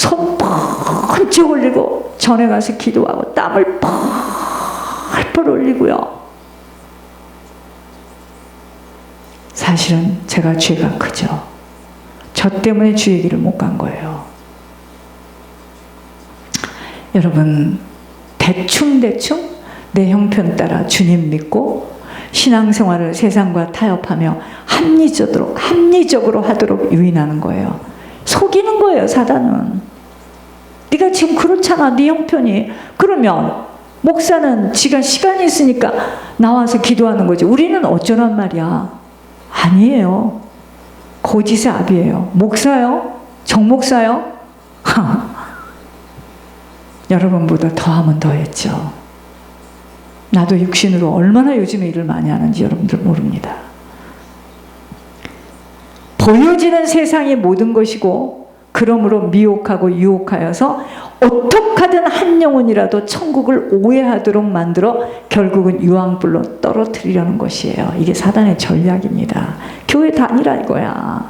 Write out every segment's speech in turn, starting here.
손 번쩍 올리고 전에 가서 기도하고 땀을 펄펄 흘리고요. 사실은 제가 죄가 크죠. 저 때문에 주의 길을 못 간 거예요. 여러분, 대충 내 형편 따라 주님 믿고 신앙생활을 세상과 타협하며 합리적으로 하도록 유인하는 거예요. 속이는 거예요, 사단은. 네가 지금 그렇잖아, 네 형편이. 그러면 목사는 지가 시간이 있으니까 나와서 기도하는 거지. 우리는 어쩌란 말이야. 아니에요. 거짓의 압이에요. 목사요? 정목사요? 여러분보다 더하면 더했죠. 나도 육신으로 얼마나 요즘에 일을 많이 하는지 여러분들 모릅니다. 보여지는 세상이 모든 것이고 그러므로 미혹하고 유혹하여서 어떻게든 한 영혼이라도 천국을 오해하도록 만들어 결국은 유황불로 떨어뜨리려는 것이에요. 이게 사단의 전략입니다. 교회 다니라 이거야.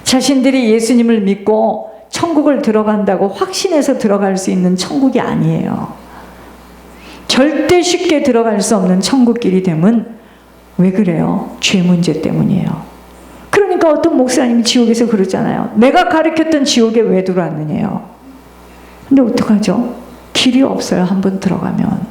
자신들이 예수님을 믿고 천국을 들어간다고 확신해서 들어갈 수 있는 천국이 아니에요. 절대 쉽게 들어갈 수 없는 천국길이 되면 왜 그래요? 죄 문제 때문이에요. 그러니까 어떤 목사님이 지옥에서 그러잖아요. 내가 가르쳤던 지옥에 왜 들어왔느냐요. 근데 어떡하죠? 길이 없어요. 한번 들어가면.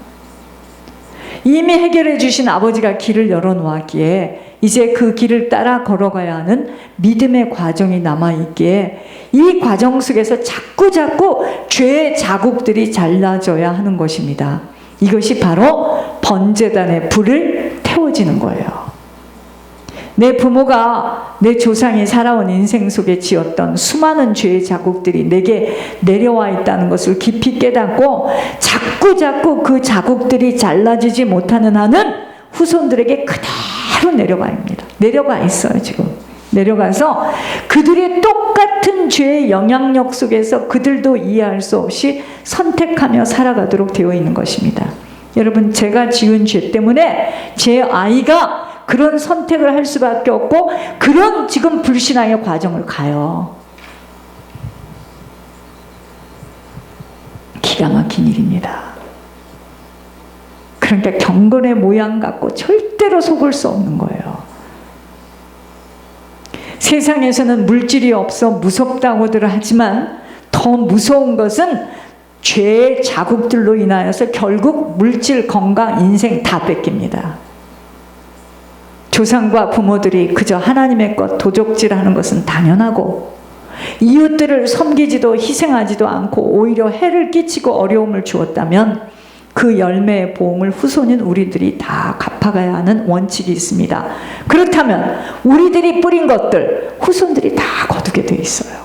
이미 해결해 주신 아버지가 길을 열어놓았기에 이제 그 길을 따라 걸어가야 하는 믿음의 과정이 남아있기에 이 과정 속에서 자꾸 죄의 자국들이 잘라져야 하는 것입니다. 이것이 바로 번제단의 불을 태워지는 거예요. 내 부모가 내 조상이 살아온 인생 속에 지었던 수많은 죄의 자국들이 내게 내려와 있다는 것을 깊이 깨닫고 자꾸 그 자국들이 잘라지지 못하는 한은 후손들에게 그대로 내려가 있어요. 지금 내려가서 그들의 똑같은 죄의 영향력 속에서 그들도 이해할 수 없이 선택하며 살아가도록 되어 있는 것입니다. 여러분, 제가 지은 죄 때문에 제 아이가 그런 선택을 할 수밖에 없고 그런 지금 불신앙의 과정을 가요. 기가 막힌 일입니다. 그러니까 경건의 모양 갖고 절대로 속을 수 없는 거예요. 세상에서는 물질이 없어 무섭다고들 하지만 더 무서운 것은 죄의 자국들로 인하여서 결국 물질, 건강, 인생 다 뺏깁니다. 조상과 부모들이 그저 하나님의 것 도적질하는 것은 당연하고 이웃들을 섬기지도 희생하지도 않고 오히려 해를 끼치고 어려움을 주었다면 그 열매의 보응을 후손인 우리들이 다 갚아가야 하는 원칙이 있습니다. 그렇다면 우리들이 뿌린 것들 후손들이 다 거두게 돼 있어요.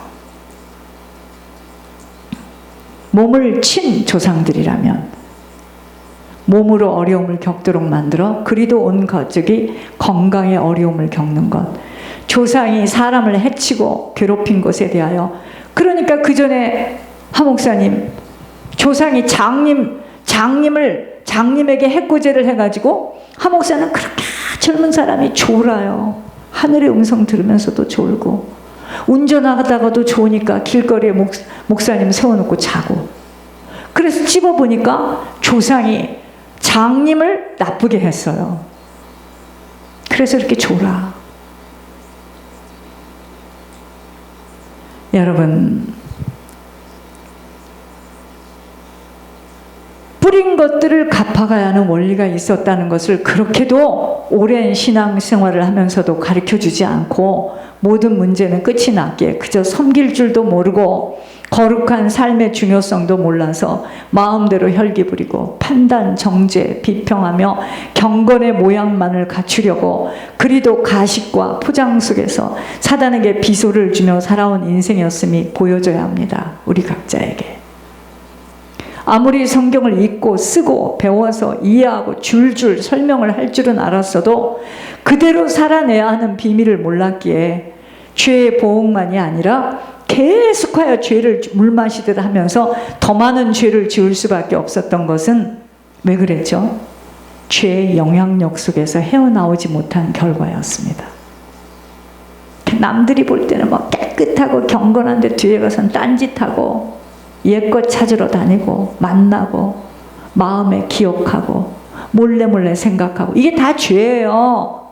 몸을 친 조상들이라면 몸으로 어려움을 겪도록 만들어 그리도 온 가족이 건강에 어려움을 겪는 것, 조상이 사람을 해치고 괴롭힌 것에 대하여, 그러니까 그 전에 하 목사님 조상이 장님에게 해코지를 해가지고 하 목사는 그렇게 젊은 사람이 졸아요. 하늘의 음성 들으면서도 졸고 운전하다가도 좋으니까 길거리에 목사님 세워놓고 자고, 그래서 찝어보니까 조상이 장님을 나쁘게 했어요. 그래서 이렇게 졸아. 여러분, 뿌린 것들을 갚아가야 하는 원리가 있었다는 것을 그렇게도 오랜 신앙생활을 하면서도 가르쳐주지 않고 모든 문제는 끝이 났기에 그저 섬길 줄도 모르고 거룩한 삶의 중요성도 몰라서 마음대로 혈기 부리고 판단, 정죄, 비평하며 경건의 모양만을 갖추려고 그리도 가식과 포장 속에서 사단에게 비소를 주며 살아온 인생이었음이 보여져야 합니다. 우리 각자에게. 아무리 성경을 읽고 쓰고 배워서 이해하고 줄줄 설명을 할 줄은 알았어도 그대로 살아내야 하는 비밀을 몰랐기에 죄의 보응만이 아니라 계속하여 죄를 물마시듯 하면서 더 많은 죄를 지을 수밖에 없었던 것은 왜 그랬죠? 죄의 영향력 속에서 헤어나오지 못한 결과였습니다. 남들이 볼 때는 뭐 깨끗하고 경건한데 뒤에 가서는 딴짓하고 옛것 찾으러 다니고 만나고 마음에 기억하고 몰래 생각하고, 이게 다 죄예요.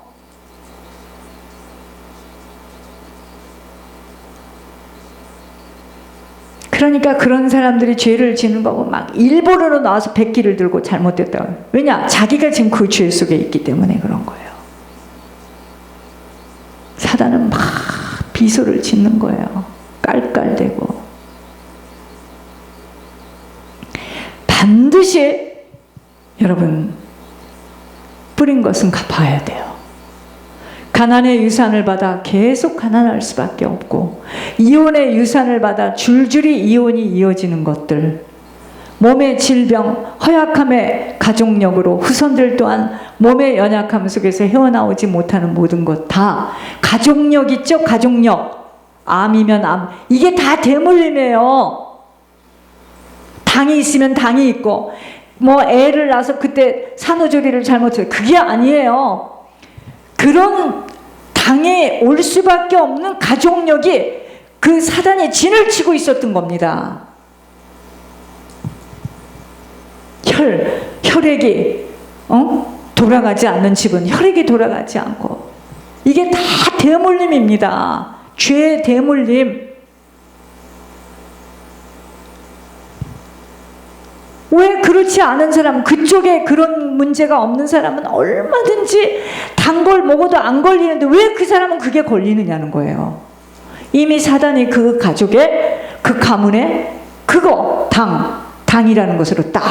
그러니까 그런 사람들이 죄를 지는 거고 막 일본으로 나와서 백기를 들고 잘못됐다고. 왜냐? 자기가 지금 그 죄 속에 있기 때문에 그런 거예요. 사단은 막 비소를 짓는 거예요. 깔깔대고. 반드시 여러분 뿌린 것은 갚아야 돼요. 가난의 유산을 받아 계속 가난할 수밖에 없고, 이혼의 유산을 받아 줄줄이 이혼이 이어지는 것들, 몸의 질병, 허약함의 가족력으로 후손들 또한 몸의 연약함 속에서 헤어나오지 못하는 모든 것 다 가족력 있죠? 가족력. 암이면 암. 이게 다 대물림이에요. 당이 있으면 당이 있고, 뭐 애를 낳아서 그때 산후조리를 잘못해요. 그게 아니에요. 그런 당에 올 수밖에 없는 가족력이 그 사단이 진을 치고 있었던 겁니다. 혈액이 돌아가지 않는 집은 혈액이 돌아가지 않고, 이게 다 대물림입니다. 죄의 대물림. 왜 그렇지 않은 사람, 그쪽에 그런 문제가 없는 사람은 얼마든지 단 걸 먹어도 안 걸리는데 왜 그 사람은 그게 걸리느냐는 거예요. 이미 사단이 그 가족의 그 가문에 그거 당이라는 것으로 딱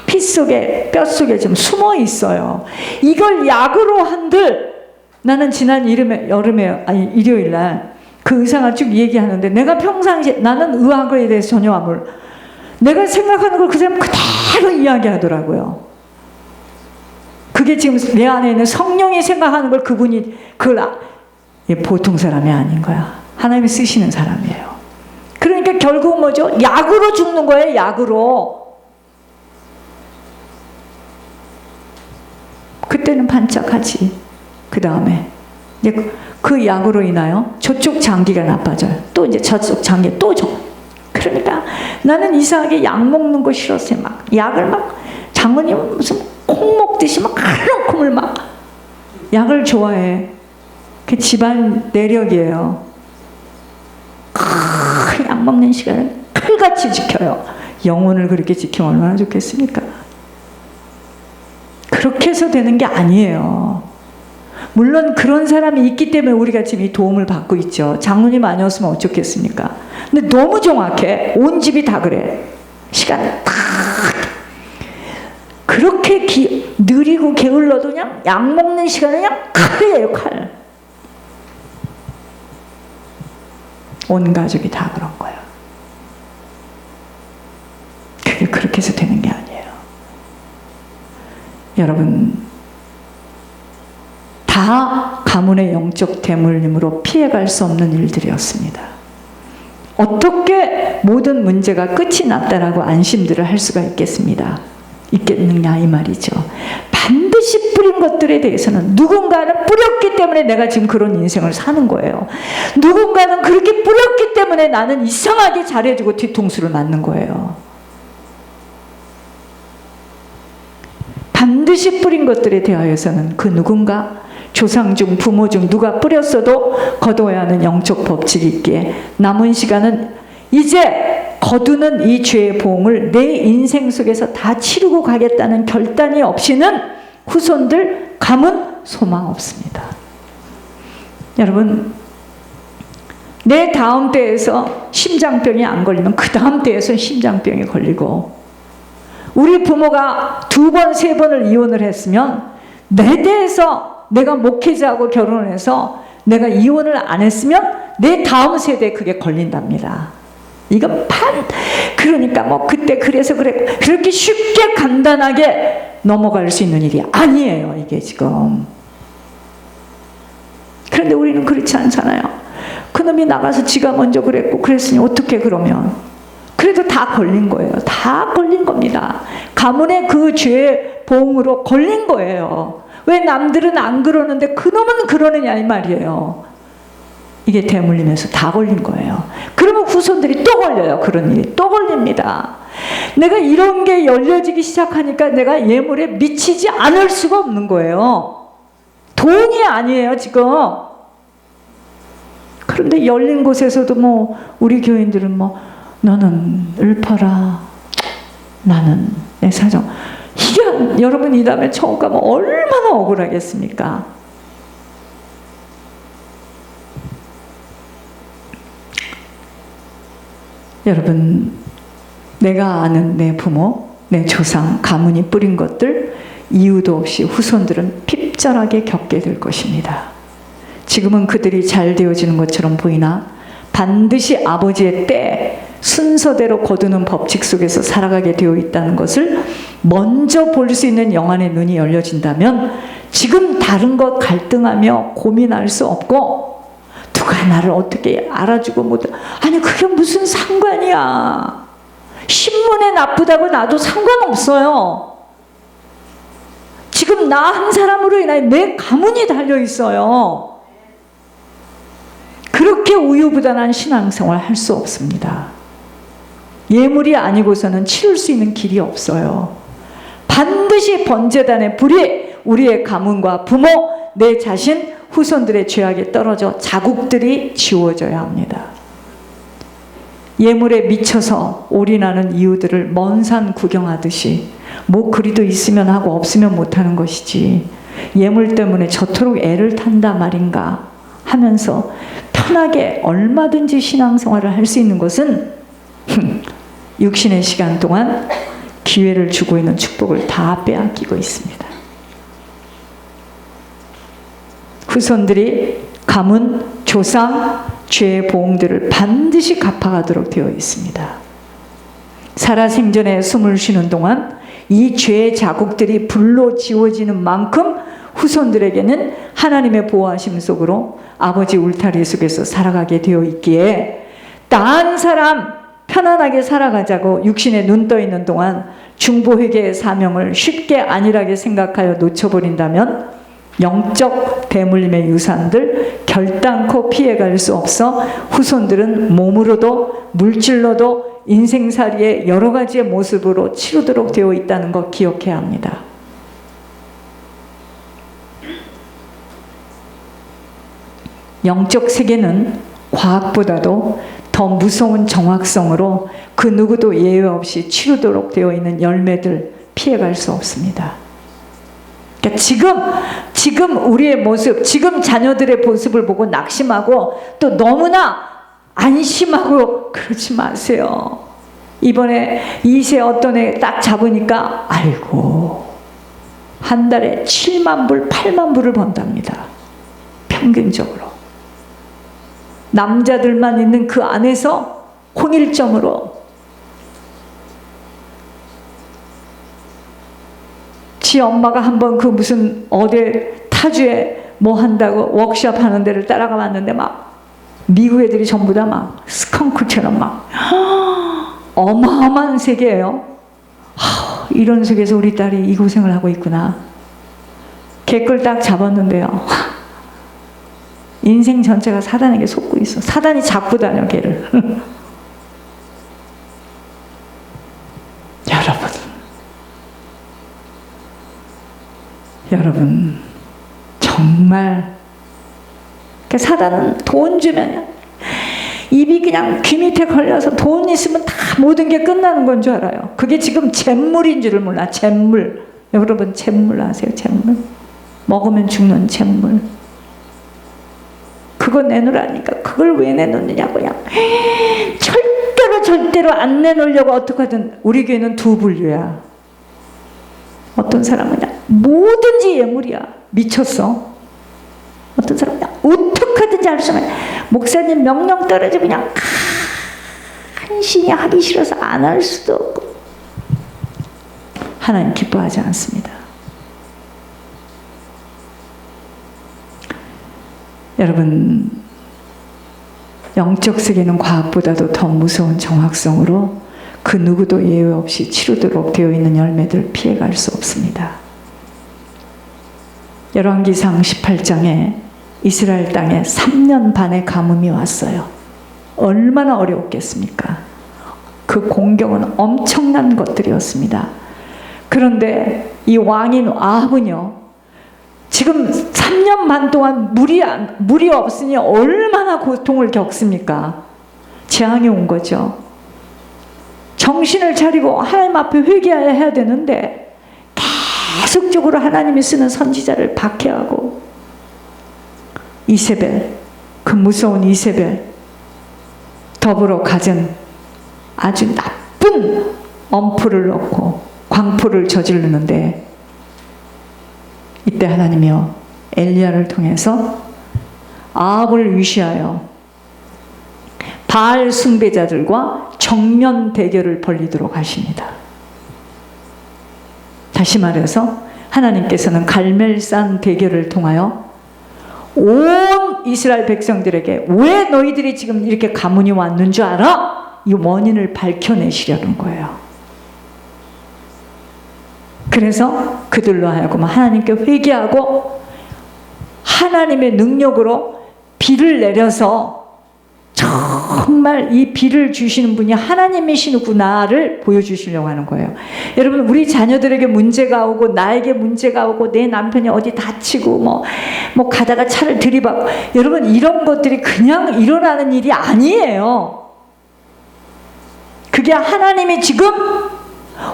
피 속에 뼈 속에 좀 숨어 있어요. 이걸 약으로 한들, 나는 지난 일요일 날 그 의사가 쭉 얘기하는데, 내가 평상시에 나는 의학에 대해서 전혀 내가 생각하는 걸 그 사람 그대로 이야기하더라고요. 그게 지금 내 안에 있는 성령이 생각하는 걸 그분이 보통 사람이 아닌 거야. 하나님이 쓰시는 사람이에요. 그러니까 결국 뭐죠? 약으로 죽는 거예요. 약으로. 그때는 반짝하지. 그 다음에 그 약으로 인하여 저쪽 장기가 나빠져요. 또 이제 저쪽 장기 또 그러니까 나는 이상하게 약 먹는 거 싫었어요. 막 약을 막 장모님 무슨 콩 먹듯이 막 칼럼콩을 막 약을 좋아해. 그 집안 내력이에요. 약 먹는 시간을 칼같이 지켜요. 영혼을 그렇게 지키면 얼마나 좋겠습니까? 그렇게 해서 되는 게 아니에요. 물론 그런 사람이 있기 때문에 우리가 지금 이 도움을 받고 있죠. 장로님 아니었으면 어쩌겠습니까? 근데 너무 정확해. 온 집이 다 그래. 시간을 딱 그렇게 느리고 게을러도 그냥 약 먹는 시간은 그냥 칼이에요. 칼. 온 가족이 다 그런 거야. 그게 그렇게 해서 되는 게 아니에요. 여러분, 다 가문의 영적 대물림으로 피해갈 수 없는 일들이었습니다. 어떻게 모든 문제가 끝이 났다라고 안심들을 할 수가 있겠느냐 이 말이죠. 반드시 뿌린 것들에 대해서는 누군가는 뿌렸기 때문에 내가 지금 그런 인생을 사는 거예요. 누군가는 그렇게 뿌렸기 때문에 나는 이상하게 잘해주고 뒤통수를 맞는 거예요. 반드시 뿌린 것들에 대하여서는 그 누군가, 조상 중 부모 중 누가 뿌렸어도 거둬야 하는 영적 법칙이 있기에 남은 시간은 이제 거두는 이 죄의 보응을 내 인생 속에서 다 치르고 가겠다는 결단이 없이는 후손들 가문 소망 없습니다. 여러분, 내 다음 때에서 심장병이 안 걸리면 그 다음 때에서 심장병이 걸리고, 우리 부모가 2번, 3번을 이혼을 했으면 내 대에서 내가 목회자하고 결혼을 해서 내가 이혼을 안 했으면 내 다음 세대에 그게 걸린답니다. 이건 그러니까 뭐 그때 그래서 그랬고, 그렇게 쉽게 간단하게 넘어갈 수 있는 일이 아니에요, 이게 지금. 그런데 우리는 그렇지 않잖아요. 그놈이 나가서 지가 먼저 그랬고 그랬으니 어떻게 그러면. 그래도 다 걸린 거예요. 다 걸린 겁니다. 가문의 그 죄의 보응으로 걸린 거예요. 왜 남들은 안 그러는데 그놈은 그러느냐 이 말이에요. 이게 대물림에서 다 걸린 거예요. 그러면 후손들이 또 걸려요. 그런 일이 또 걸립니다. 내가 이런 게 열려지기 시작하니까 내가 예물에 미치지 않을 수가 없는 거예요. 돈이 아니에요, 지금. 그런데 열린 곳에서도 뭐 우리 교인들은 뭐 너는 읊어라, 나는 내 사정. 이게 여러분 이 다음에 처음 가면 얼마나 억울하겠습니까? 여러분, 내가 아는 내 부모, 내 조상, 가문이 뿌린 것들 이유도 없이 후손들은 핍절하게 겪게 될 것입니다. 지금은 그들이 잘 되어지는 것처럼 보이나 반드시 아버지의 때 순서대로 거두는 법칙 속에서 살아가게 되어 있다는 것을 먼저 볼 수 있는 영안의 눈이 열려진다면 지금 다른 것 갈등하며 고민할 수 없고 누가 나를 어떻게 알아주고 못, 아니 그게 무슨 상관이야. 신문에 나쁘다고 나도 상관없어요. 지금 나 한 사람으로 인하여 내 가문이 달려있어요. 그렇게 우유부단한 신앙생활 할 수 없습니다. 예물이 아니고서는 치룰 수 있는 길이 없어요. 반드시 번제단의 불이 우리의 가문과 부모, 내 자신, 후손들의 죄악에 떨어져 자국들이 지워져야 합니다. 예물에 미쳐서 올인하는 이유들을 먼 산 구경하듯이 뭐 그리도 있으면 하고 없으면 못하는 것이지 예물 때문에 저토록 애를 탄다 말인가 하면서 편하게 얼마든지 신앙생활을 할 수 있는 것은 육신의 시간 동안 기회를 주고 있는 축복을 다 빼앗기고 있습니다. 후손들이 가문, 조상, 죄의 보응들을 반드시 갚아가도록 되어 있습니다. 살아생전에 숨을 쉬는 동안 이 죄의 자국들이 불로 지워지는 만큼 후손들에게는 하나님의 보호하심 속으로 아버지 울타리 속에서 살아가게 되어 있기에 나은 사람 편안하게 살아가자고 육신에 눈 떠 있는 동안 중보회개의 사명을 쉽게 안일하게 생각하여 놓쳐버린다면 영적 대물림의 유산들 결단코 피해갈 수 없어 후손들은 몸으로도 물질로도 인생살이의 여러 가지의 모습으로 치르도록 되어 있다는 것 기억해야 합니다. 영적 세계는 과학보다도 더 무서운 정확성으로 그 누구도 예외 없이 치르도록 되어 있는 열매들 피해갈 수 없습니다. 그러니까 지금 우리의 모습, 지금 자녀들의 모습을 보고 낙심하고 또 너무나 안심하고 그러지 마세요. 이번에 2세 어떤 애 딱 잡으니까 아이고 한 달에 7만 불, 8만 불을 번답니다. 평균적으로. 남자들만 있는 그 안에서 홍일점으로 지 엄마가 한번 그 무슨 어디 타주에 뭐 한다고 워크숍 하는 데를 따라가 봤는데 막 미국 애들이 전부 다 막 스컹크처럼 막 어마어마한 세계예요. 이런 세계에서 우리 딸이 이 고생을 하고 있구나. 개끌 딱 잡았는데요. 인생 전체가 사단에게 속고 있어. 사단이 잡고 다녀 걔를. 여러분 정말 사단은 돈 주면 입이 그냥 귀 밑에 걸려서 돈 있으면 다 모든 게 끝나는 건 줄 알아요. 그게 지금 잿물인 줄을 몰라. 잿물. 여러분 잿물 아세요? 잿물. 먹으면 죽는 잿물. 그거 내놓으라니까. 그걸 왜 내놓느냐고. 그냥 절대로 안 내놓으려고 어떡하든. 우리 교회는 두 분류야. 어떤 사람은 그냥 뭐든지 예물이야. 미쳤어. 어떤 사람은 그냥 어떡하든지 할 수 없는. 목사님 명령 떨어지면 그냥 간신히 하기 싫어서 안 할 수도 없고. 하나님 기뻐하지 않습니다. 여러분 영적 세계는 과학보다도 더 무서운 정확성으로 그 누구도 예외 없이 치르도록 되어 있는 열매들 피해갈 수 없습니다. 열왕기상 18장에 이스라엘 땅에 3년 반의 가뭄이 왔어요. 얼마나 어려웠겠습니까? 그 공경은 엄청난 것들이었습니다. 그런데 이 왕인 아합은요, 지금 3년 반 동안 물이 없으니 얼마나 고통을 겪습니까? 재앙이 온 거죠. 정신을 차리고 하나님 앞에 회개해야 되는데 계속적으로 하나님이 쓰는 선지자를 박해하고, 이세벨, 그 무서운 이세벨 더불어 가진 아주 나쁜 엄포를 넣고 광포를 저지르는데, 이때 하나님이요 엘리야를 통해서 아합을 위시하여 바알 숭배자들과 정면 대결을 벌이도록 하십니다. 다시 말해서 하나님께서는 갈멜산 대결을 통하여 온 이스라엘 백성들에게 왜 너희들이 지금 이렇게 가문이 왔는 줄 알아? 이 원인을 밝혀내시려는 거예요. 그래서 그들로 하여금 하나님께 회개하고 하나님의 능력으로 비를 내려서 정말 이 비를 주시는 분이 하나님이시구나를 보여주시려고 하는 거예요. 여러분, 우리 자녀들에게 문제가 오고 나에게 문제가 오고 내 남편이 어디 다치고 뭐 가다가 차를 들이받고, 여러분 이런 것들이 그냥 일어나는 일이 아니에요. 그게 하나님이 지금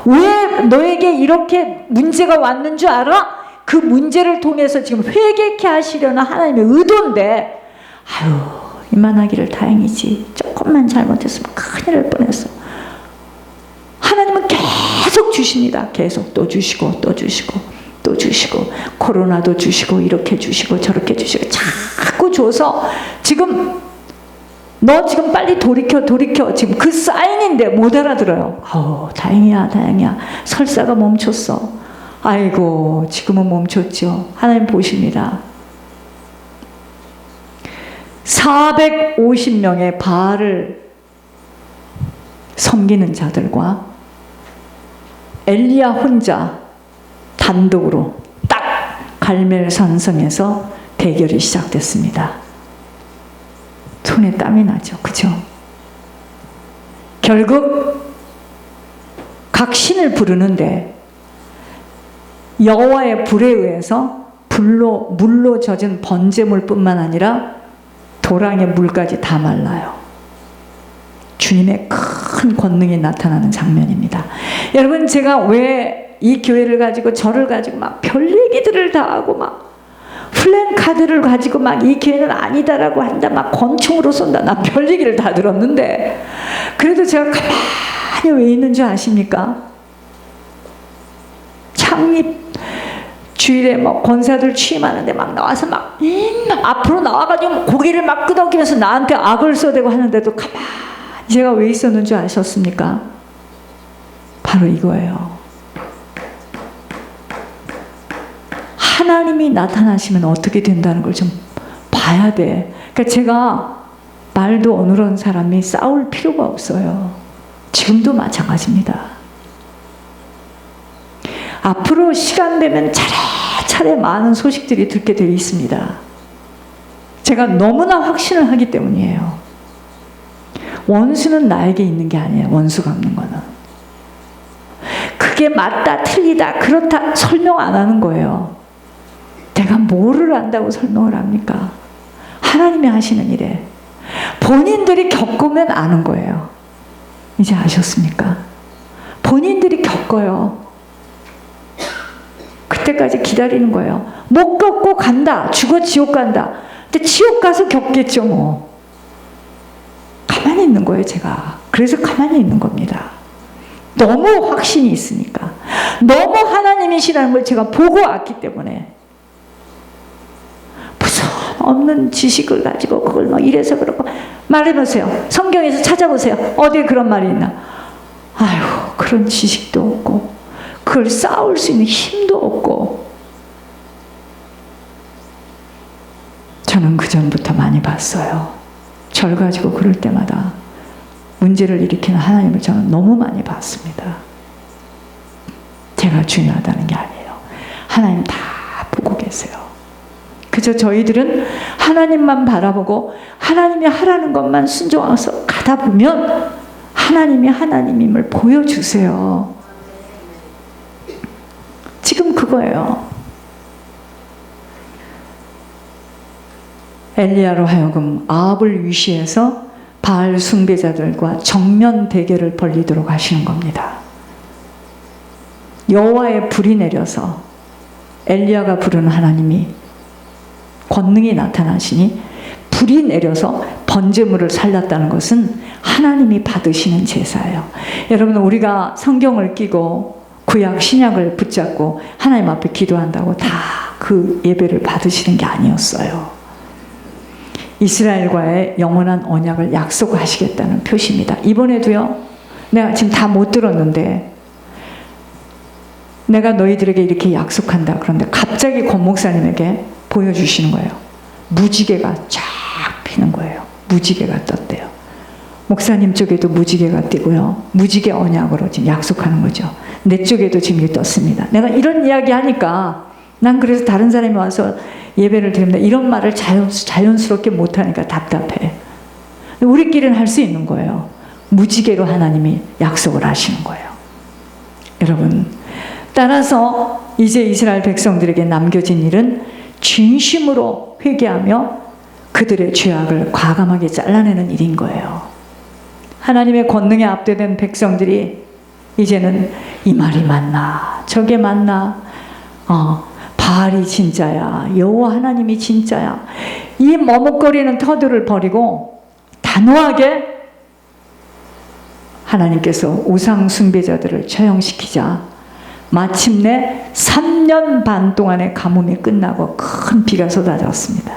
왜 너에게 이렇게 문제가 왔는 줄 알아? 그 문제를 통해서 지금 회개케 하시려는 하나님의 의도인데, 아유 이만하기를 다행이지, 조금만 잘못했으면 큰일 날 뻔했어. 하나님은 계속 주십니다. 계속 또 주시고 또 주시고 또 주시고, 코로나도 주시고 이렇게 주시고 저렇게 주시고 자꾸 줘서 지금 너 지금 빨리 돌이켜 지금 그 사인인데 못 알아들어요. 다행이야 다행이야, 설사가 멈췄어. 아이고 지금은 멈췄죠. 하나님 보십니다. 450명의 바알을 섬기는 자들과 엘리야 혼자 단독으로 딱 갈멜산성에서 대결이 시작됐습니다. 손에 땀이 나죠. 그죠? 결국 각 신을 부르는데 여호와의 불에 의해서 물로 젖은 번제물뿐만 아니라 도랑의 물까지 다 말라요. 주님의 큰 권능이 나타나는 장면입니다. 여러분, 제가 왜 이 교회를 가지고 저를 가지고 막 별 얘기들을 다 하고 막 플랜카드를 가지고 막 이 교회는 아니다라고 한다, 막 권총으로 쏜다, 나 별 얘기를 다 들었는데, 그래도 제가 가만히 왜 있는 줄 아십니까? 창립 주일에 뭐 권사들 취임하는데 막 나와서 막 앞으로 나와가지고 고개를 막 끄덕이면서 나한테 악을 써대고 하는데도 가만히 제가 왜 있었는 줄 아셨습니까? 바로 이거예요. 하나님이 나타나시면 어떻게 된다는 걸 좀 봐야 돼. 그러니까 제가 말도 어눌한 사람이 싸울 필요가 없어요. 지금도 마찬가지입니다. 앞으로 시간 되면 차례차례 많은 소식들이 듣게 되어 있습니다. 제가 너무나 확신을 하기 때문이에요. 원수는 나에게 있는 게 아니에요. 원수 갚는 거는. 그게 맞다, 틀리다, 그렇다 설명 안 하는 거예요. 내가 뭐를 안다고 설명을 합니까? 하나님이 하시는 일에 본인들이 겪으면 아는 거예요. 이제 아셨습니까? 본인들이 겪어요. 그때까지 기다리는 거예요. 못 겪고 간다. 죽어 지옥 간다. 근데 지옥 가서 겪겠죠 뭐. 가만히 있는 거예요 제가. 그래서 가만히 있는 겁니다. 너무 확신이 있으니까. 너무 하나님이시라는 걸 제가 보고 왔기 때문에. 무슨 없는 지식을 가지고 그걸 막 이래서 그러고. 말해보세요. 성경에서 찾아보세요. 어디에 그런 말이 있나. 아휴, 그런 지식도 없고 그걸 싸울 수 있는 힘도 없고. 저는 그전부터 많이 봤어요. 절 가지고 그럴 때마다 문제를 일으키는 하나님을 저는 너무 많이 봤습니다. 제가 중요하다는 게 아니에요. 하나님 다 보고 계세요. 그 그저 저희들은 하나님만 바라보고 하나님이 하라는 것만 순종해서 가다 보면 하나님이 하나님임을 보여주세요. 지금 그거예요. 엘리야로 하여금 아합을 위시해서 바알 숭배자들과 정면 대결을 벌이도록 하시는 겁니다. 여호와의 불이 내려서 엘리야가 부르는 하나님이 권능이 나타나시니 불이 내려서 번제물을 살렸다는 것은 하나님이 받으시는 제사예요. 여러분, 우리가 성경을 끼고 구약 신약을 붙잡고 하나님 앞에 기도한다고 다 그 예배를 받으시는 게 아니었어요. 이스라엘과의 영원한 언약을 약속하시겠다는 표시입니다. 이번에도요, 내가 지금 다 못 들었는데 내가 너희들에게 이렇게 약속한다. 그런데 갑자기 권 목사님에게 보여주시는 거예요. 무지개가 쫙 피는 거예요. 무지개가 떴대요. 목사님 쪽에도 무지개가 뜨고요. 무지개 언약으로 지금 약속하는 거죠. 내 쪽에도 지금 떴습니다. 내가 이런 이야기 하니까 난 그래서 다른 사람이 와서 예배를 드립니다. 이런 말을 자연스럽게 못하니까 답답해. 우리끼리는 할 수 있는 거예요. 무지개로 하나님이 약속을 하시는 거예요. 여러분, 따라서 이제 이스라엘 백성들에게 남겨진 일은 진심으로 회개하며 그들의 죄악을 과감하게 잘라내는 일인 거예요. 하나님의 권능에 압도된 백성들이 이제는 이 말이 맞나 저게 맞나, 바알이 진짜야, 여호와 하나님이 진짜야, 이 머뭇거리는 터들을 버리고 단호하게 하나님께서 우상 숭배자들을 처형시키자 마침내 3년 반 동안의 가뭄이 끝나고 큰 비가 쏟아졌습니다.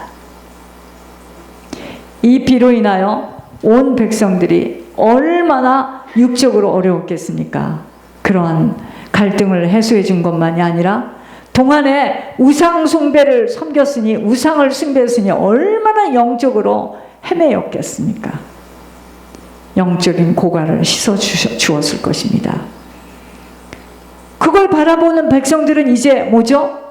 이 비로 인하여 온 백성들이 얼마나 육적으로 어려웠겠습니까? 그러한 갈등을 해소해 준 것만이 아니라 동안에 우상 숭배를 섬겼으니, 우상을 숭배했으니 얼마나 영적으로 헤매였겠습니까? 영적인 고갈을 씻어 주었을 것입니다. 그걸 바라보는 백성들은 이제 뭐죠?